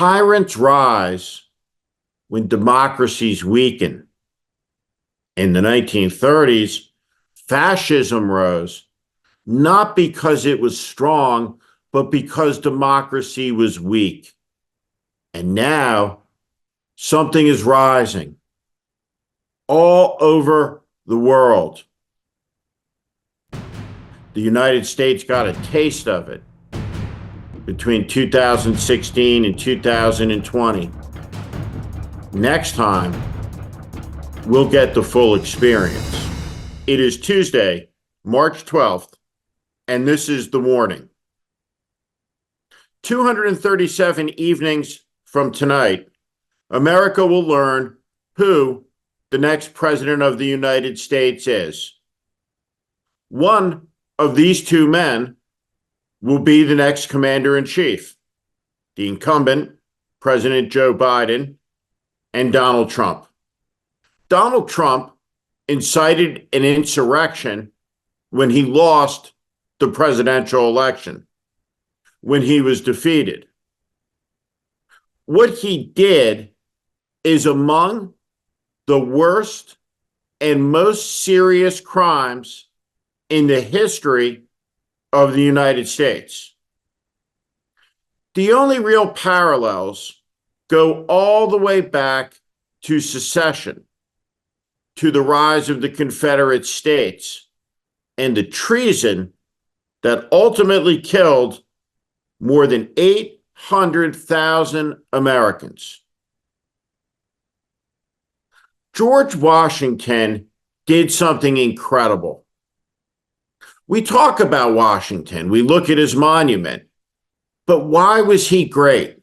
Tyrants rise when democracies weaken. In the 1930s, fascism rose, not because it was strong, but because democracy was weak. And now something is rising all over the world. The United States got a taste of it between 2016 and 2020. Next time, we'll get the full experience. It is Tuesday, March 12th, and this is The Warning. 237 evenings from tonight, America will learn who the next president of the United States is. One of these two men will be the next commander-in-chief, the incumbent, President Joe Biden, and Donald Trump. Donald Trump incited an insurrection when he lost the presidential election, when he was defeated. What he did is among the worst and most serious crimes in the history of the United States. The only real parallels go all the way back to secession, to the rise of the Confederate States, and the treason that ultimately killed more than 800,000 Americans. George Washington did something incredible. We talk about Washington, we look at his monument, but why was he great?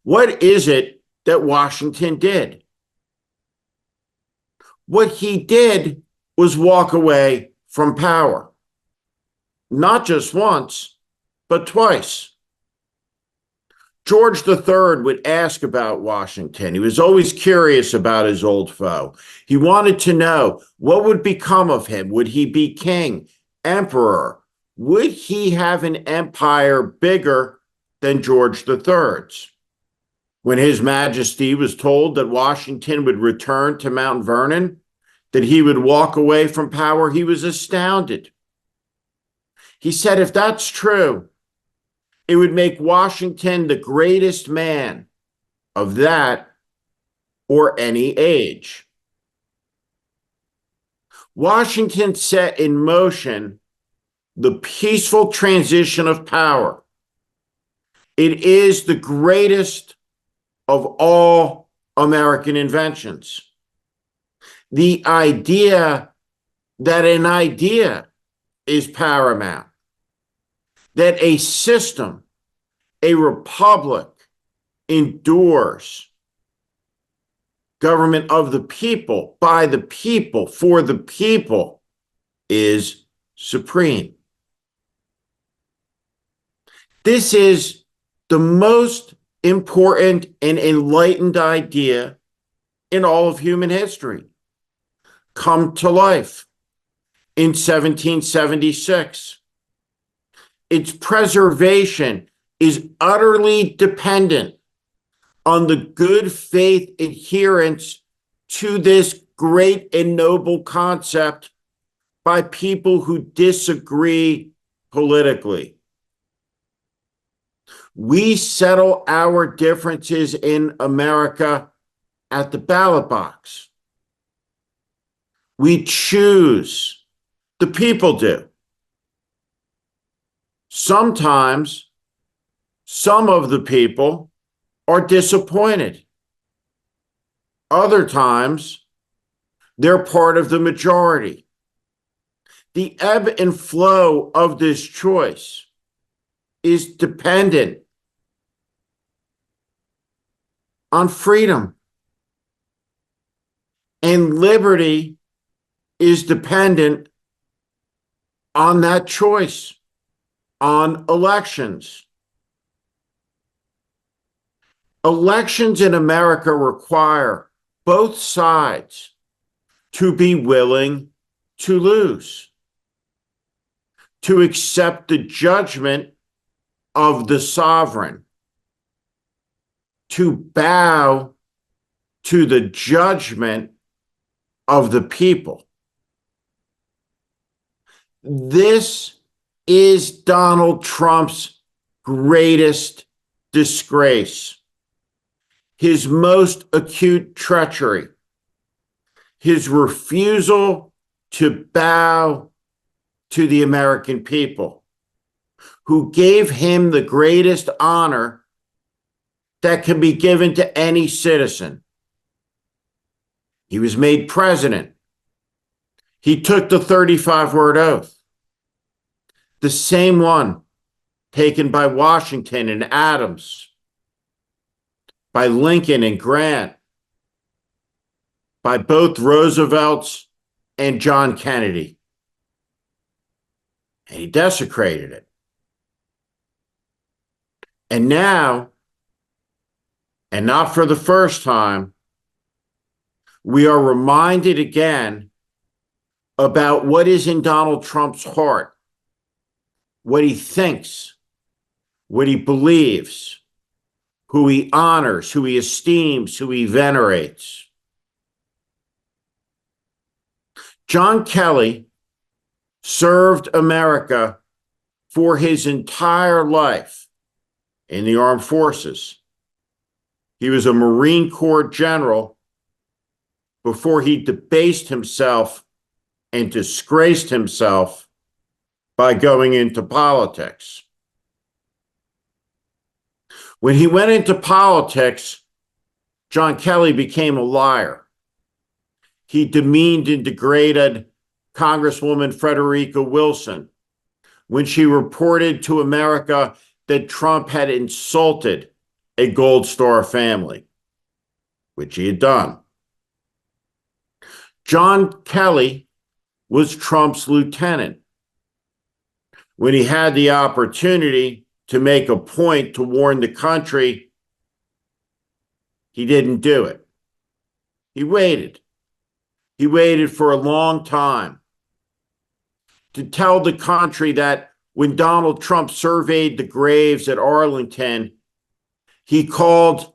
What is it that Washington did? What he did was walk away from power. Not just once, but twice. George III would ask about Washington. He was always curious about his old foe. He wanted to know what would become of him. Would he be king, emperor? Would he have an empire bigger than George III's? When His Majesty was told that Washington would return to Mount Vernon, that he would walk away from power, he was astounded. He said, if that's true, it would make Washington the greatest man of that or any age. Washington set in motion the peaceful transition of power. It is the greatest of all American inventions. The idea that an idea is paramount, that a system, a republic, endures. Government of the people, by the people, for the people, is supreme. This is the most important and enlightened idea in all of human history, come to life in 1776. Its preservation is utterly dependent on the good faith adherence to this great and noble concept by people who disagree politically. We settle our differences in America at the ballot box. We choose. The people do. Sometimes some of the people are disappointed. Other times they're part of the majority. The ebb and flow of this choice is dependent on freedom. And liberty is dependent on that choice, on elections. Elections in America require both sides to be willing to lose, to accept the judgment of the sovereign, to bow to the judgment of the people. This is Donald Trump's greatest disgrace, his most acute treachery, his refusal to bow to the American people, who gave him the greatest honor that can be given to any citizen. He was made president. He took the 35-word oath, the same one taken by Washington and Adams, by Lincoln and Grant, by both Roosevelt's and John Kennedy. And he desecrated it. And now, and not for the first time, we are reminded again about what is in Donald Trump's heart, what he thinks, what he believes, who he honors, who he esteems, who he venerates. John Kelly served America for his entire life in the armed forces. He was a Marine Corps general before he debased himself and disgraced himself by going into politics. When he went into politics, John Kelly became a liar. He demeaned and degraded Congresswoman Frederica Wilson when she reported to America that Trump had insulted a Gold Star family, which he had done. John Kelly was Trump's lieutenant. When he had the opportunity to make a point to warn the country, he didn't do it. He waited. He waited for a long time to tell the country that when Donald Trump surveyed the graves at Arlington, he called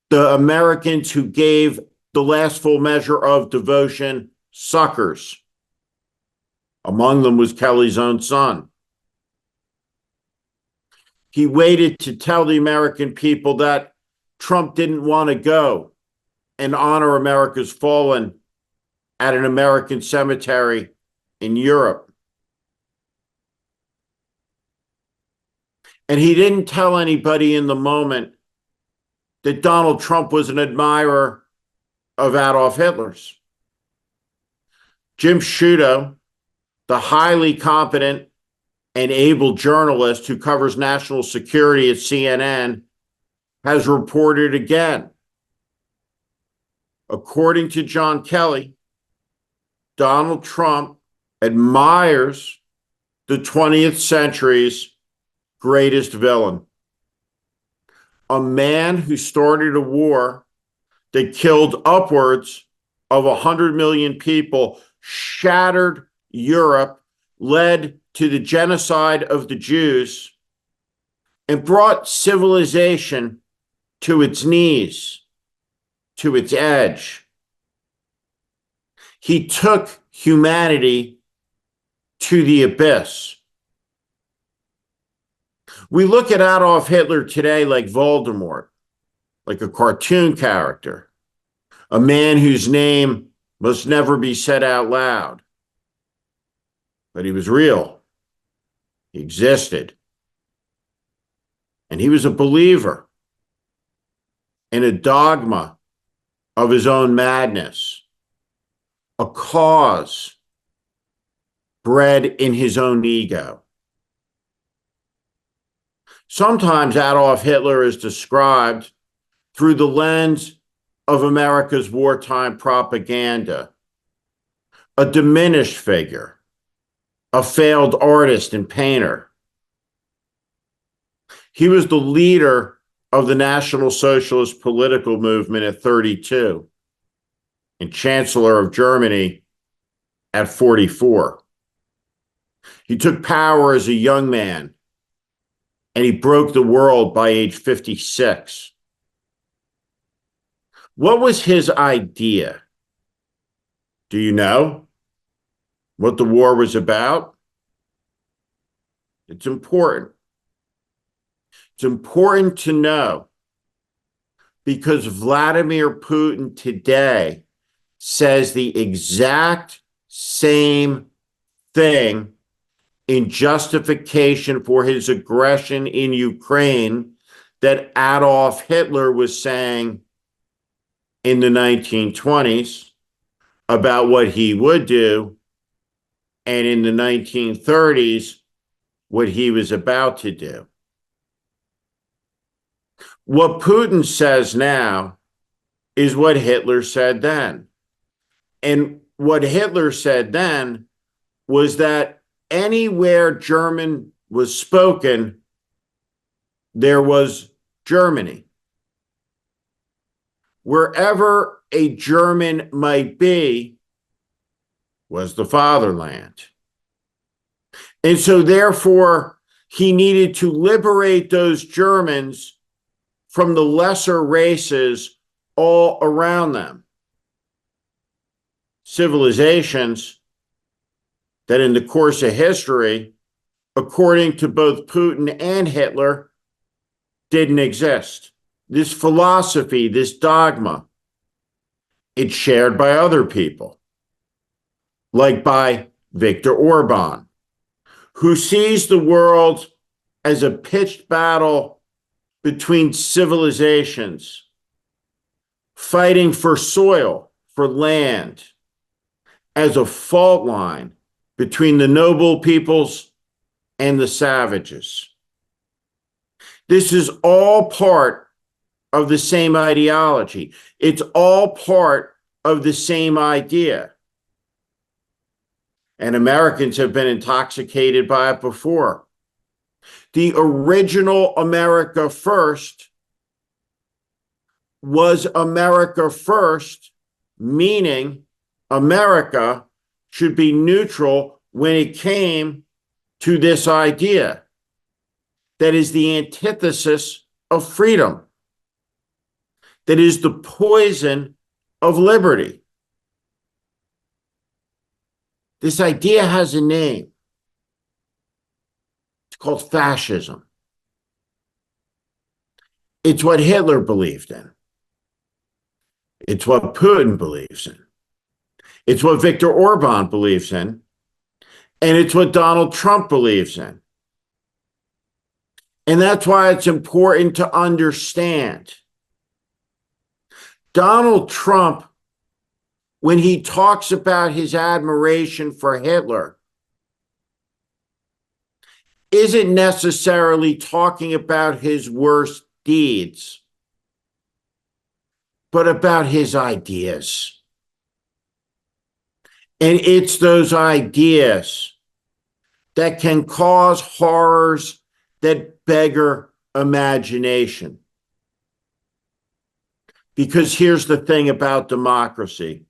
the Americans who gave the last full measure of devotion suckers. Among them was Kelly's own son. He waited to tell the American people that Trump didn't want to go and honor America's fallen at an American cemetery in Europe. And he didn't tell anybody in the moment that Donald Trump was an admirer of Adolf Hitler's. Jim Sciutto, the highly competent and able journalist who covers national security at CNN, has reported again. According to John Kelly, Donald Trump admires the 20th century's greatest villain, a man who started a war that killed upwards of 100 million people, shattered Europe, led to the genocide of the Jews, and brought civilization to its knees, to its edge. He took humanity to the abyss. We look at Adolf Hitler today like Voldemort, like a cartoon character, a man whose name must never be said out loud. But he was real. He existed. And he was a believer in a dogma of his own madness, a cause bred in his own ego. Sometimes Adolf Hitler is described through the lens of America's wartime propaganda, a diminished figure, a failed artist and painter. He was the leader of the National Socialist political movement at 32 and Chancellor of Germany at 44. He took power as a young man, and he broke the world by age 56. What was his idea? Do you know what the war was about? It's important. It's important to know because Vladimir Putin today says the exact same thing in justification for his aggression in Ukraine that Adolf Hitler was saying in the 1920s about what he would do, and in the 1930s, what he was about to do. What Putin says now is what Hitler said then. And what Hitler said then was that anywhere German was spoken, there was Germany. Wherever a German might be was the fatherland. And so therefore, he needed to liberate those Germans from the lesser races all around them. Civilizations that in the course of history, according to both Putin and Hitler, didn't exist. This philosophy, this dogma, it's shared by other people, like by Viktor Orban, who sees the world as a pitched battle between civilizations, fighting for soil, for land, as a fault line between the noble peoples and the savages. This is all part of the same ideology. It's all part of the same idea. And Americans have been intoxicated by it before. The original America First was America First, meaning America should be neutral when it came to this idea that is the antithesis of freedom, that is the poison of liberty. This idea has a name. It's called fascism. It's what Hitler believed in. It's what Putin believes in. It's what Viktor Orban believes in. And it's what Donald Trump believes in. And that's why it's important to understand. Donald Trump, when he talks about his admiration for Hitler, isn't necessarily talking about his worst deeds, but about his ideas. And it's those ideas that can cause horrors that beggar imagination. Because here's the thing about democracy.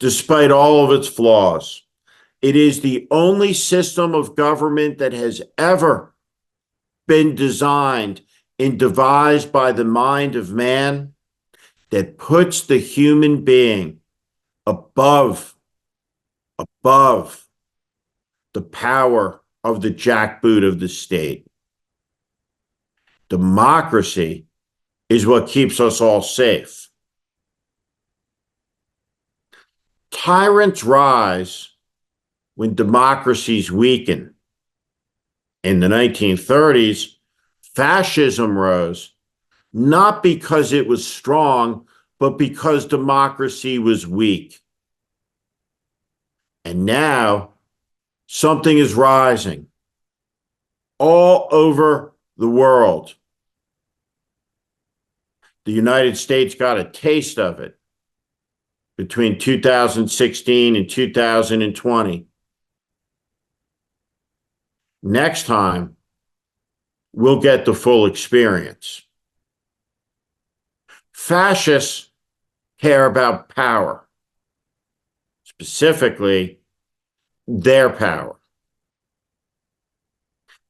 Despite all of its flaws, it is the only system of government that has ever been designed and devised by the mind of man that puts the human being above the power of the jackboot of the state. Democracy is what keeps us all safe. Tyrants rise when democracies weaken. In the 1930s, fascism rose, not because it was strong, but because democracy was weak. And now, something is rising all over the world. The United States got a taste of it between 2016 and 2020. Next time, we'll get the full experience. Fascists care about power, specifically their power.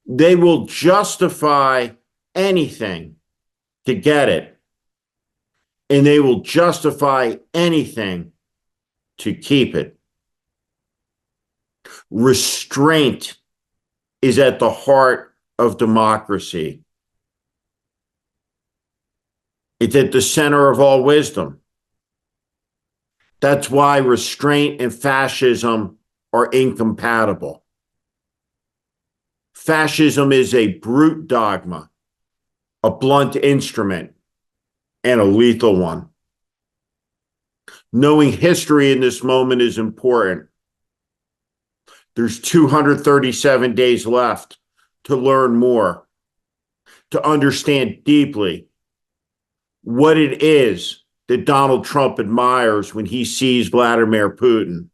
They will justify anything to get it. and they will justify anything to keep it. Restraint is at the heart of democracy. It's at the center of all wisdom. That's why restraint and fascism are incompatible. Fascism is a brute dogma, a blunt instrument, and a lethal one. Knowing history in this moment is important. There's 237 days left to learn more, to understand deeply what it is that Donald Trump admires when he sees Vladimir Putin,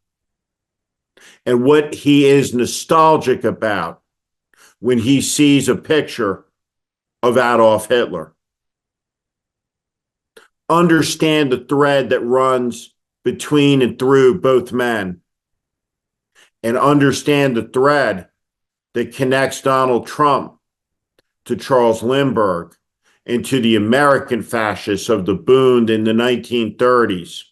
and what he is nostalgic about when he sees a picture of Adolf Hitler. Understand the thread that runs between and through both men, and understand the thread that connects Donald Trump to Charles Lindbergh and to the American fascists of the Bund in the 1930s.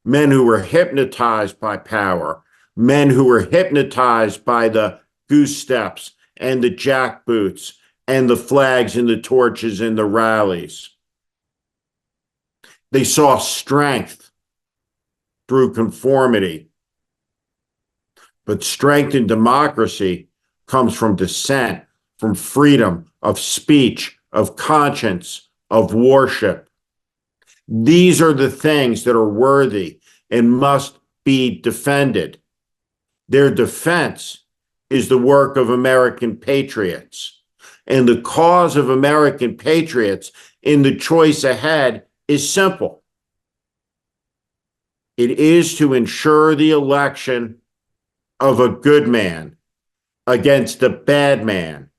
Men who were hypnotized by power, men who were hypnotized by the goose steps and the jackboots and the flags and the torches and the rallies. They saw strength through conformity. But strength in democracy comes from dissent, from freedom of speech, of conscience, of worship. These are the things that are worthy and must be defended. Their defense is the work of American patriots. And the cause of American patriots in the choice ahead is simple. It is to ensure the election of a good man against a bad man,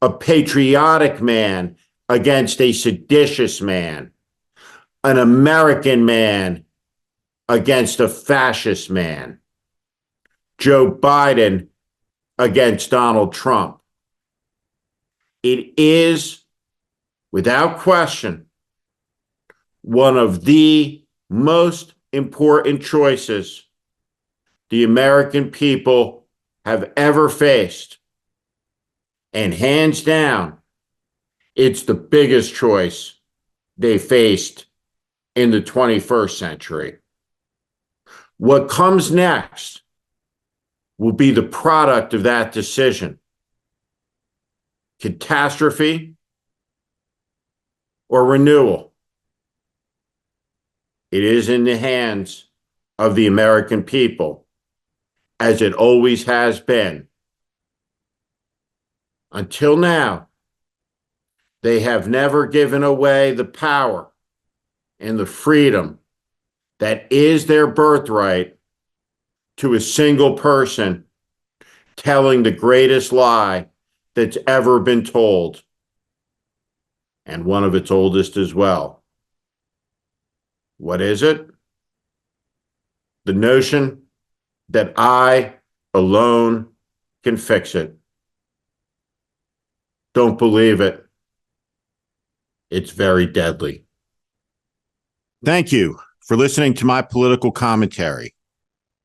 a patriotic man against a seditious man, an American man against a fascist man, Joe Biden against Donald Trump. It is, without question, one of the most important choices the American people have ever faced. And hands down, it's the biggest choice they faced in the 21st century. What comes next will be the product of that decision. Catastrophe or renewal. It is in the hands of the American people, as it always has been. Until now, they have never given away the power and the freedom that is their birthright to a single person telling the greatest lie that's ever been told, and one of its oldest as well. What is it? The notion that I alone can fix it. Don't believe it. It's very deadly. Thank you for listening to my political commentary.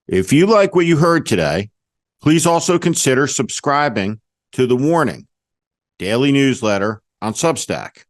If you like what you heard today, please also consider subscribing to The Warning daily newsletter on Substack.